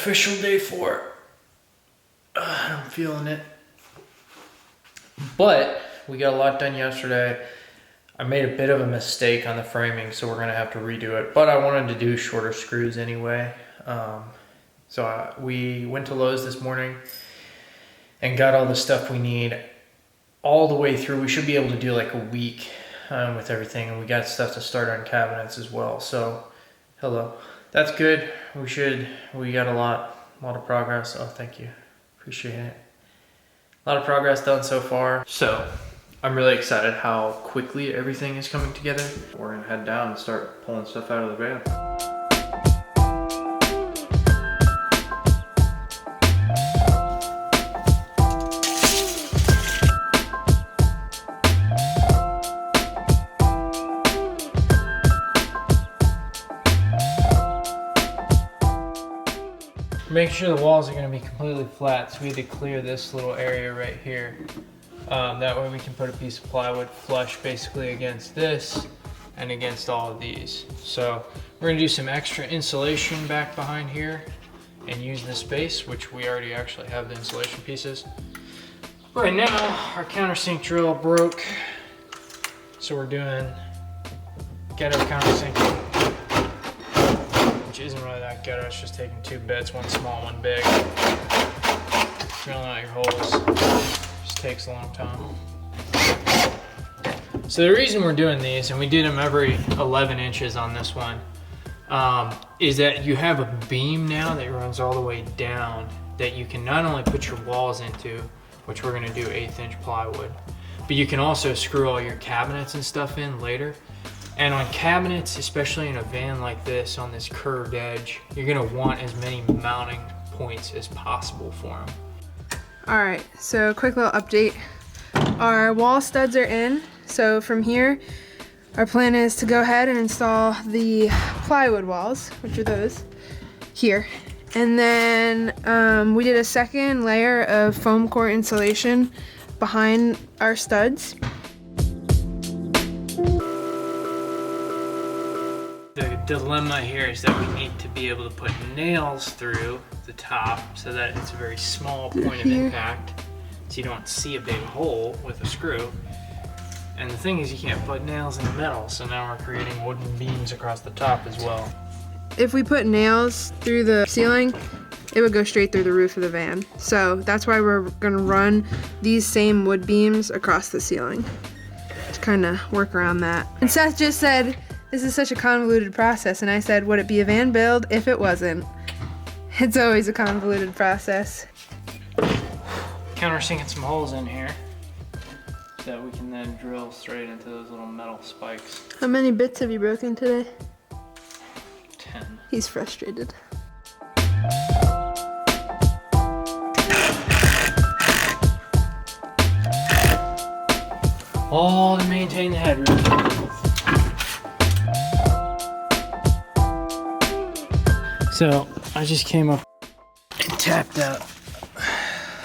official day 4. I'm feeling it. But we got a lot done yesterday. I made a bit of a mistake on the framing, so we're gonna have to redo it. But I wanted to do shorter screws anyway. We went to Lowe's this morning and got all the stuff we need all the way through. We should be able to do like a week with everything, and we got stuff to start on cabinets as well. So, hello. That's good. We got a lot of progress. Oh, thank you. Appreciate it. A lot of progress done so far. So, I'm really excited how quickly everything is coming together. We're gonna head down and start pulling stuff out of the van. Make sure the walls are going to be completely flat, so we had to clear this little area right here. That way we can put a piece of plywood flush basically against this and against all of these. So we're going to do some extra insulation back behind here and use this space, which we already actually have the insulation pieces. Right now our countersink drill broke, so we're doing ghetto countersink, which isn't really that ghetto. It's just taking 2 bits, one small, one big. Drilling out your holes just takes a long time. So the reason we're doing these, and we did them every 11 inches on this one, is that you have a beam now that runs all the way down that you can not only put your walls into, which we're gonna do 1/8 inch plywood, but you can also screw all your cabinets and stuff in later. And on cabinets, especially in a van like this on this curved edge, you're gonna want as many mounting points as possible for them. All right, so quick little update. Our wall studs are in. So from here, our plan is to go ahead and install the plywood walls, which are those here. And then we did a second layer of foam core insulation behind our studs. The dilemma here is that we need to be able to put nails through the top so that it's a very small point of impact, so you don't see a big hole with a screw. And the thing is, you can't put nails in the metal, so now we're creating wooden beams across the top as well. If we put nails through the ceiling, it would go straight through the roof of the van. So that's why we're gonna run these same wood beams across the ceiling to kind of work around that. And Seth just said, this is such a convoluted process, and I said, would it be a van build if it wasn't? It's always a convoluted process. Countersinking some holes in here so that we can then drill straight into those little metal spikes. How many bits have you broken today? 10. He's frustrated. All to maintain the headroom. So I just came up and tapped out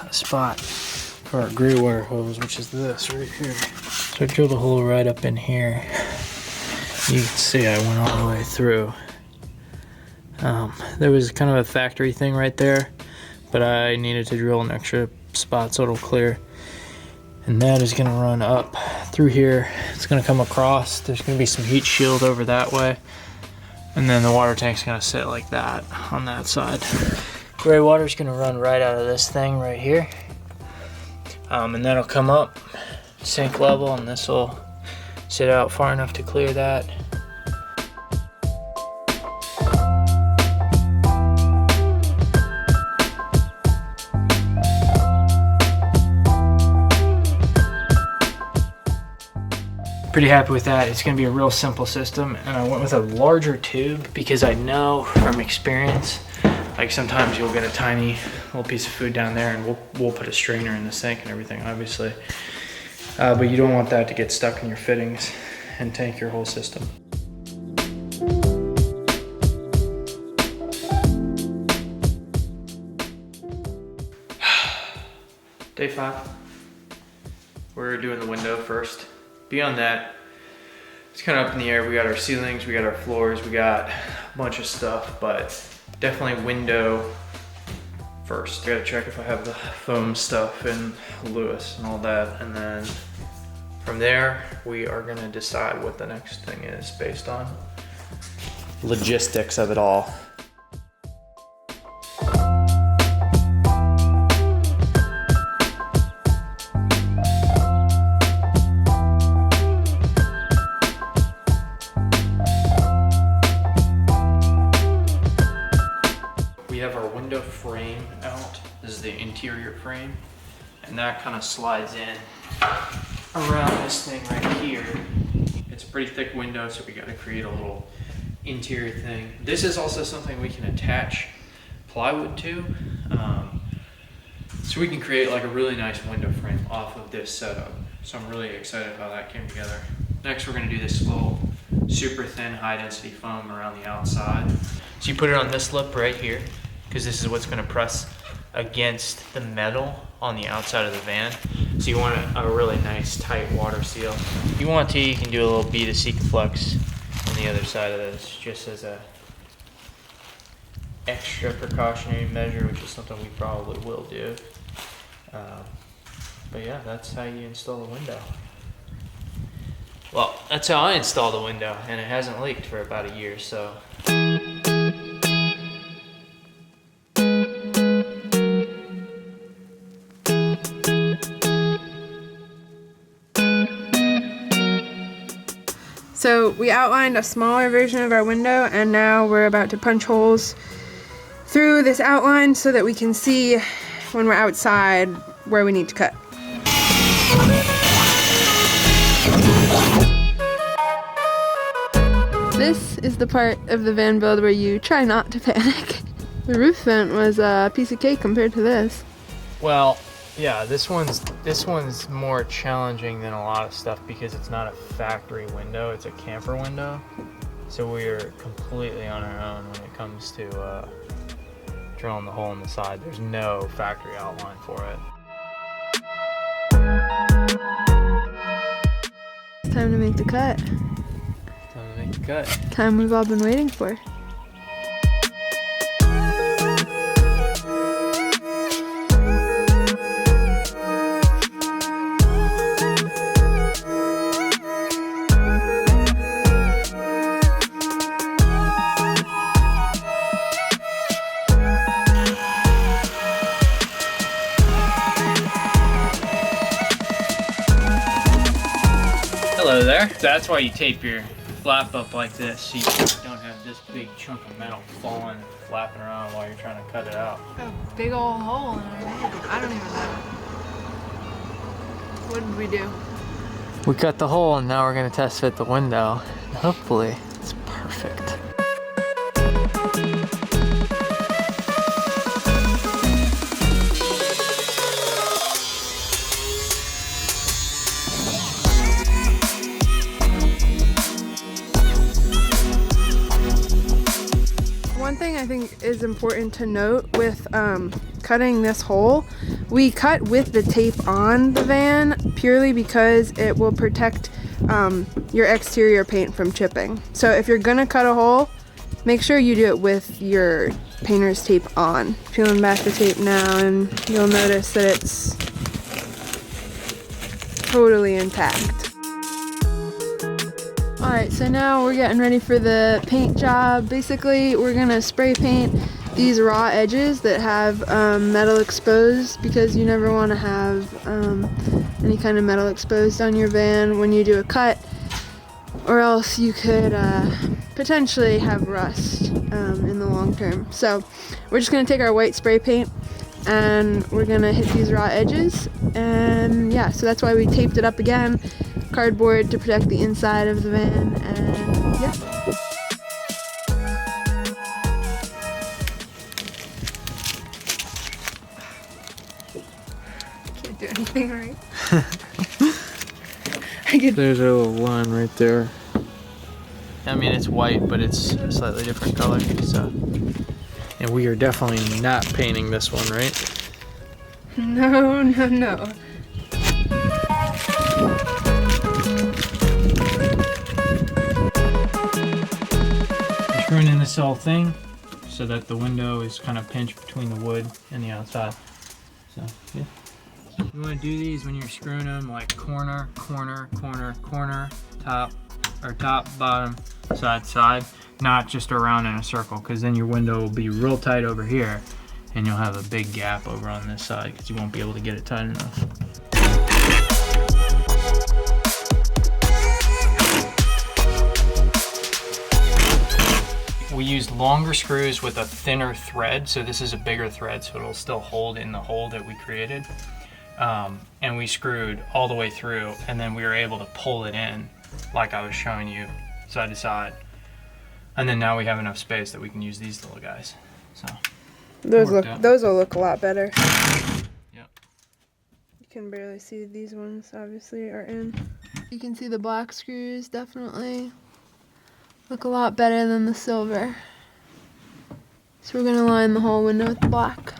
a spot for our gray wire hose, which is this right here. So I drilled a hole right up in here. You can see I went all the way through. There was kind of a factory thing right there, but I needed to drill an extra spot so it'll clear. And that is gonna run up through here. It's gonna come across. There's gonna be some heat shield over that way. And then the water tank's gonna sit like that on that side. Gray water's gonna run right out of this thing right here. And that'll come up, sink level, and this will sit out far enough to clear that. Pretty happy with that. It's gonna be a real simple system, and I went with a larger tube because I know from experience, like sometimes you'll get a tiny little piece of food down there, and we'll put a strainer in the sink and everything, obviously. But you don't want that to get stuck in your fittings and tank your whole system. Day 5. We're doing the window first. Beyond that, it's kind of up in the air. We got our ceilings, we got our floors, we got a bunch of stuff, but definitely window first. I gotta check if I have the foam stuff and Lewis and all that, and then from there we are gonna decide what the next thing is based on logistics of it all. We have our window frame out. This is the interior frame, and that kind of slides in around this thing right here. It's a pretty thick window, so we got to create a little interior thing. This is also something we can attach plywood to, so we can create like a really nice window frame off of this setup. So I'm really excited how that came together. Next, we're going to do this little super thin high density foam around the outside. So you put it on this lip right here, because this is what's going to press against the metal on the outside of the van. So you want a really nice tight water seal. If you want to, you can do a little bead of Sikaflex on the other side of this, just as a extra precautionary measure, which is something we probably will do. But yeah, that's how you install the window. Well, that's how I installed the window, and it hasn't leaked for about a year, so. So we outlined a smaller version of our window, and now we're about to punch holes through this outline so that we can see when we're outside where we need to cut. This is the part of the van build where you try not to panic. The roof vent was a piece of cake compared to this. Well, yeah, this one's more challenging than a lot of stuff because it's not a factory window, it's a camper window. So we're completely on our own when it comes to drilling the hole in the side. There's no factory outline for it. It's time to make the cut. Time to make the cut. Time we've all been waiting for. Hello there. That's why you tape your flap up like this, so you don't have this big chunk of metal falling, flapping around while you're trying to cut it out. A big old hole in our van. I don't even know. What did we do? We cut the hole and now we're going to test fit the window. Hopefully it's perfect. One thing I think is important to note with cutting this hole, we cut with the tape on the van purely because it will protect your exterior paint from chipping. So if you're gonna cut a hole, make sure you do it with your painter's tape on. Peeling back the tape now and you'll notice that it's totally intact. Alright, so now we're getting ready for the paint job. Basically, we're gonna spray paint these raw edges that have metal exposed, because you never want to have any kind of metal exposed on your van when you do a cut, or else you could potentially have rust in the long term. So we're just gonna take our white spray paint and we're gonna hit these raw edges, and yeah, so that's why we taped it up again. Cardboard to protect the inside of the van, and yeah. Can't do anything right. There's a little line right there. I mean, it's white, but it's a slightly different color, so. And we are definitely not painting this one, right? No, no, no. Screwing in this whole thing, so that the window is kind of pinched between the wood and the outside. So yeah. You want to do these when you're screwing them like corner, corner, corner, corner, top, or top, bottom, side, side, not just around in a circle, because then your window will be real tight over here and you'll have a big gap over on this side because you won't be able to get it tight enough. We used longer screws with a thinner thread, so this is a bigger thread, so it'll still hold in the hole that we created. And we screwed all the way through, and then we were able to pull it in like I was showing you, side to side. And then now we have enough space that we can use these little guys. So those will look a lot better. Yep. You can barely see these ones obviously are in. You can see the black screws definitely look a lot better than the silver. So we're gonna line the whole window with black.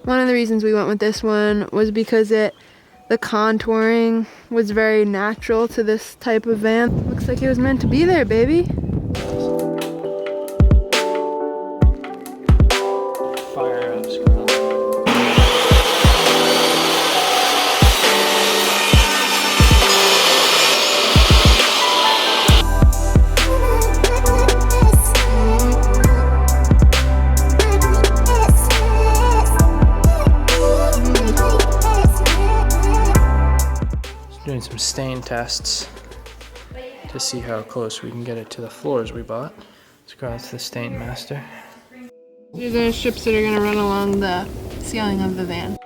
One of the reasons we went with this one was because the contouring was very natural to this type of van. Looks like it was meant to be there, baby. Fire up, Scarlett. Doing some stain tests to see how close we can get it to the floors we bought. Scarlett's the stain master. These are strips that are going to run along the ceiling of the van.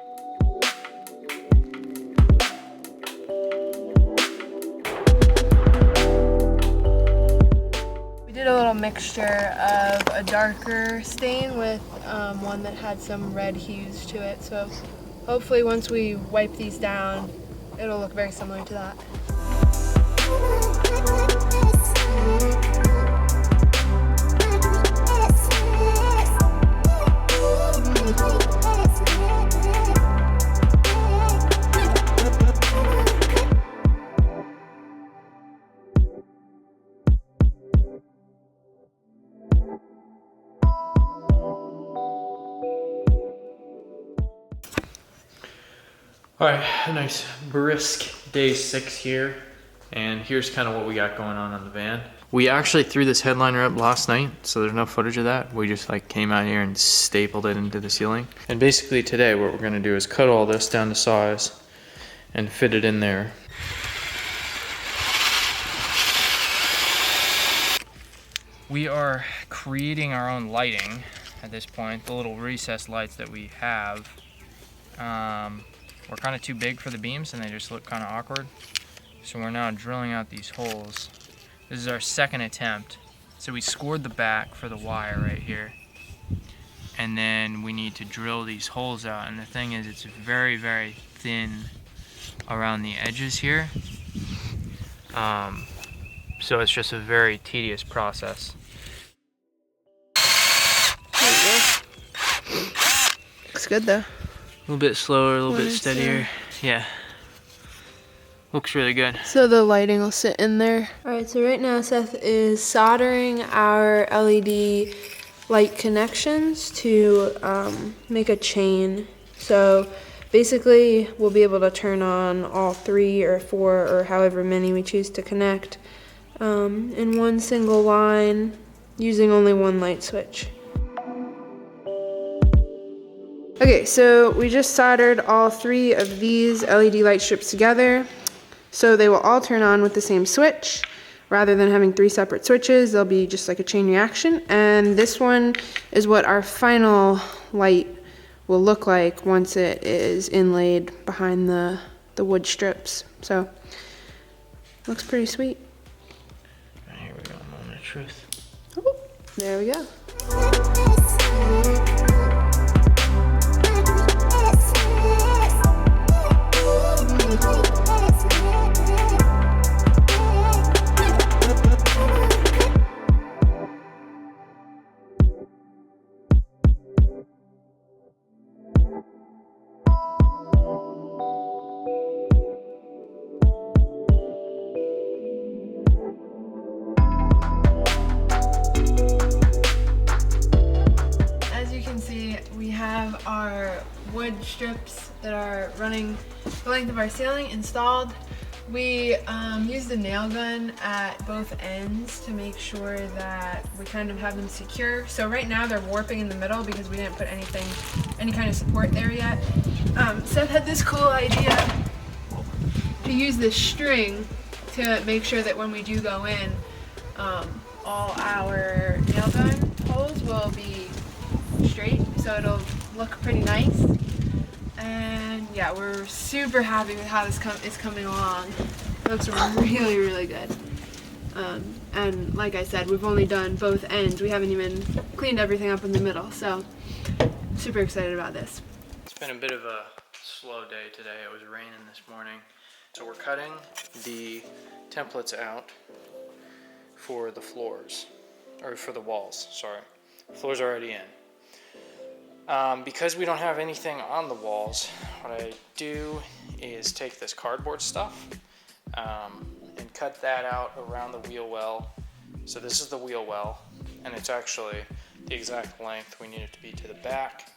We did a little mixture of a darker stain with one that had some red hues to it, so hopefully once we wipe these down it'll look very similar to that. All right, a nice brisk day 6 here, and here's kind of what we got going on the van. We actually threw this headliner up last night, so there's no footage of that. We just like came out here and stapled it into the ceiling. And basically today what we're gonna do is cut all this down to size and fit it in there. We are creating our own lighting at this point. The little recessed lights that we have were kind of too big for the beams and they just look kind of awkward. So we're now drilling out these holes. This is our second attempt. So we scored the back for the wire right here. And then we need to drill these holes out. And the thing is, it's very, very thin around the edges here. So it's just a very tedious process. There you go. Looks good though. A little bit slower, a little bit steadier. Yeah. Looks really good. So the lighting will sit in there. All right, so right now Seth is soldering our LED light connections to make a chain. So basically we'll be able to turn on all 3 or 4 or however many we choose to connect in one single line using only one light switch. Okay, so we just soldered all 3 of these LED light strips together. So they will all turn on with the same switch. Rather than having 3 separate switches, they'll be just like a chain reaction. And this one is what our final light will look like once it is inlaid behind the wood strips. So, looks pretty sweet. Here we go, moment of truth. Oh, there we go. strips that are running the length of our ceiling installed. We used a nail gun at both ends to make sure that we kind of have them secure. So right now they're warping in the middle because we didn't put any kind of support there yet. Seth had this cool idea to use this string to make sure that when we do go in, all our nail gun holes will be straight, so it'll look pretty nice. And yeah, we're super happy with how this is coming along. It looks really, really good. And like I said, we've only done both ends. We haven't even cleaned everything up in the middle, so super excited about this. It's been a bit of a slow day today. It was raining this morning. So we're cutting the templates out for the floors, or for the walls, sorry. The floor's already in. Because we don't have anything on the walls, what I do is take this cardboard stuff and cut that out around the wheel well. So this is the wheel well, and it's actually the exact length we need it to be to the back.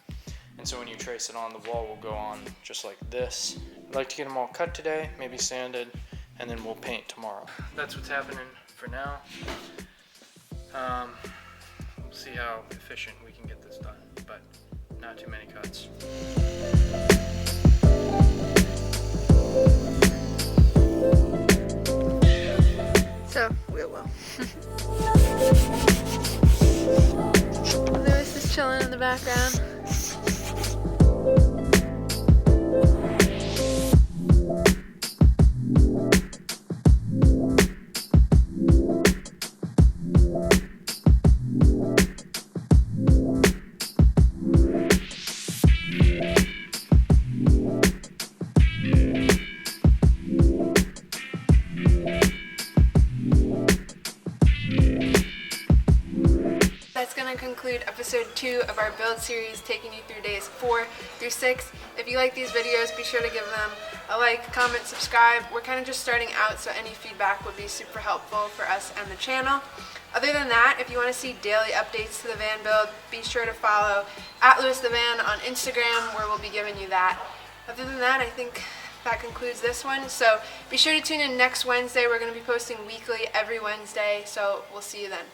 And so when you trace it on, the wall will go on just like this. I'd like to get them all cut today, maybe sanded, and then we'll paint tomorrow. That's what's happening for now. We'll see how efficient we can get this done, but not too many cuts. So, wheel well. Lewis is chilling in the background. Conclude episode 2 of our build series, taking you through days 4 through 6. If you like these videos, be sure to give them a like, comment, subscribe. We're kind of just starting out, so any feedback would be super helpful for us and the channel. Other than that, if you want to see daily updates to the van build, be sure to follow @LewisTheVan on Instagram, where we'll be giving you that. Other than that, I think that concludes this one. So be sure to tune in next Wednesday. We're going to be posting weekly every Wednesday, so we'll see you then.